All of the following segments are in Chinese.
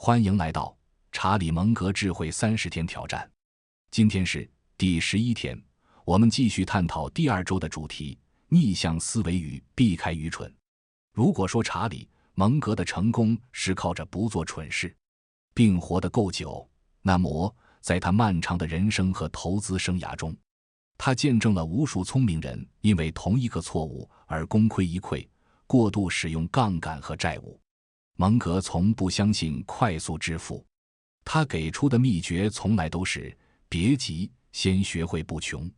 欢迎来到查理·蒙格智慧30天挑战。今天是第11天，我们继续探讨第2周的主题：逆向思维与避开愚蠢。如果说查理·蒙格的成功是靠着不做蠢事，并活得够久，那么在他漫长的人生和投资生涯中，他见证了无数聪明人因为同一个错误而功亏一篑，过度使用杠杆和债务。蒙格从不相信快速致富，他给出的秘诀从来都是别急，先学会不穷。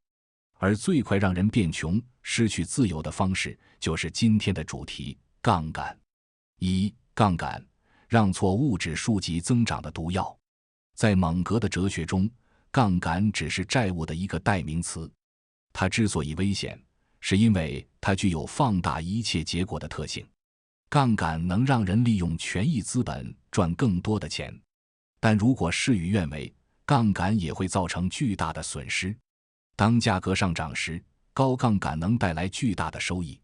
而最快让人变穷、失去自由的方式，就是今天的主题：杠杆。杠杆，让错物质数级增长的毒药。在蒙格的哲学中，杠杆只是债务的一个代名词。它之所以危险，是因为它具有放大一切结果的特性。杠杆能让人利用权益资本赚更多的钱，但如果事与愿违，杠杆也会造成巨大的损失。当价格上涨时，高杠杆能带来巨大的收益，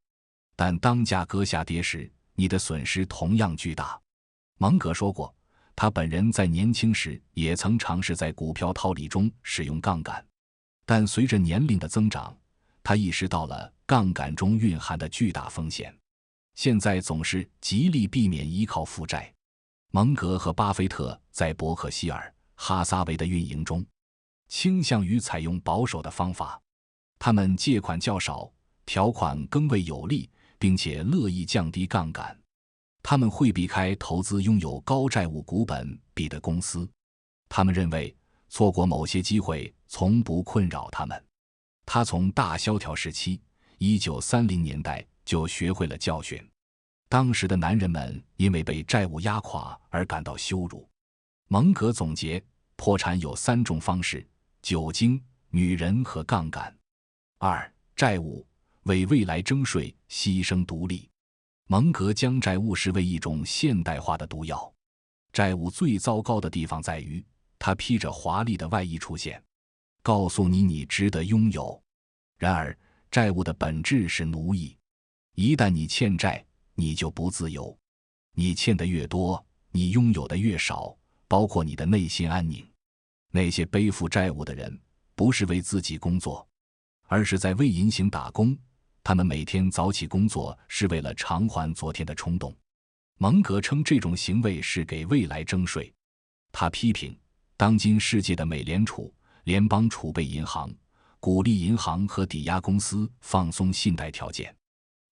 但当价格下跌时，你的损失同样巨大。蒙格说过，他本人在年轻时也曾尝试在股票套利中使用杠杆，但随着年龄的增长，他意识到了杠杆中蕴含的巨大风险。现在总是极力避免依靠负债。蒙格和巴菲特在伯克希尔·哈撒韦的运营中，倾向于采用保守的方法。他们借款较少，条款更为有利，并且乐意降低杠杆。他们会避开投资拥有高债务股本比的公司。他们认为错过某些机会从不困扰他们。他从大萧条时期1930年代就学会了教训。当时的男人们因为被债务压垮而感到羞辱。蒙格总结，破产有3种方式：酒精、女人和杠杆。2. 债务，为未来征税，牺牲独立。蒙格将债务视为一种现代化的毒药。债务最糟糕的地方在于，它披着华丽的外衣出现，告诉你你值得拥有。然而，债务的本质是奴役。一旦你欠债，你就不自由。你欠的越多，你拥有的越少，包括你的内心安宁。那些背负债务的人，不是为自己工作，而是在为银行打工。他们每天早起工作是为了偿还昨天的冲动。蒙格称这种行为是给未来征税。他批评当今世界的美联储、联邦储备银行鼓励银行和抵押公司放松信贷条件，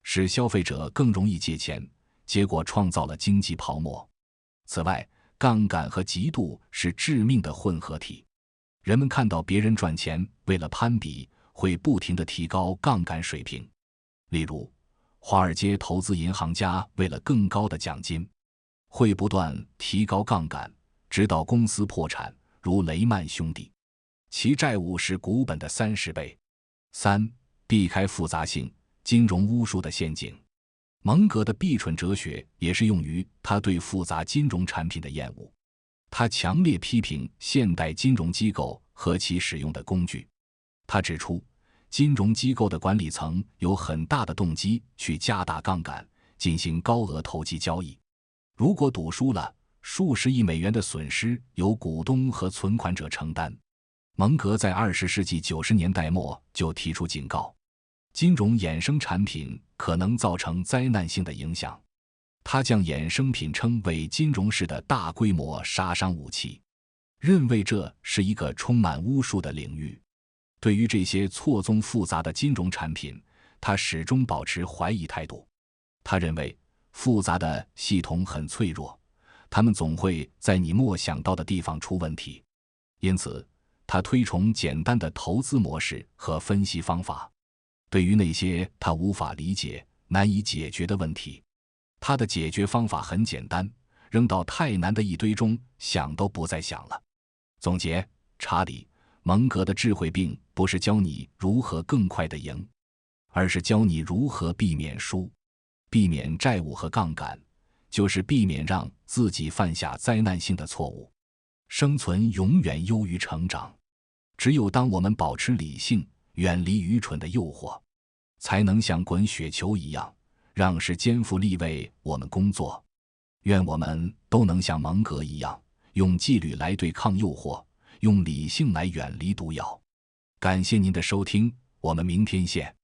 使消费者更容易借钱，结果创造了经济泡沫。此外，杠杆和嫉妒是致命的混合体。人们看到别人赚钱，为了攀比，会不停地提高杠杆水平。例如，华尔街投资银行家为了更高的奖金，会不断提高杠杆，直到公司破产，如雷曼兄弟，其债务是股本的30倍。3. 避开复杂性，金融巫术的陷阱。蒙格的避蠢哲学也是用于他对复杂金融产品的厌恶。他强烈批评现代金融机构和其使用的工具。他指出，金融机构的管理层有很大的动机去加大杠杆，进行高额投机交易。如果赌输了，数十亿美元的损失由股东和存款者承担。蒙格在20世纪90年代末就提出警告，金融衍生产品可能造成灾难性的影响。他将衍生品称为金融式的大规模杀伤武器，认为这是一个充满巫术的领域。对于这些错综复杂的金融产品，他始终保持怀疑态度。他认为复杂的系统很脆弱，他们总会在你莫想到的地方出问题。因此，他推崇简单的投资模式和分析方法。对于那些他无法理解、难以解决的问题，他的解决方法很简单，扔到太难的一堆中，想都不再想了。总结，查理·蒙格的智慧并不是教你如何更快地赢，而是教你如何避免输。避免债务和杠杆，就是避免让自己犯下灾难性的错误。生存永远优于成长。只有当我们保持理性，远离愚蠢的诱惑，才能像滚雪球一样，让时间复利为我们工作。愿我们都能像蒙格一样，用纪律来对抗诱惑，用理性来远离毒药。感谢您的收听，我们明天见。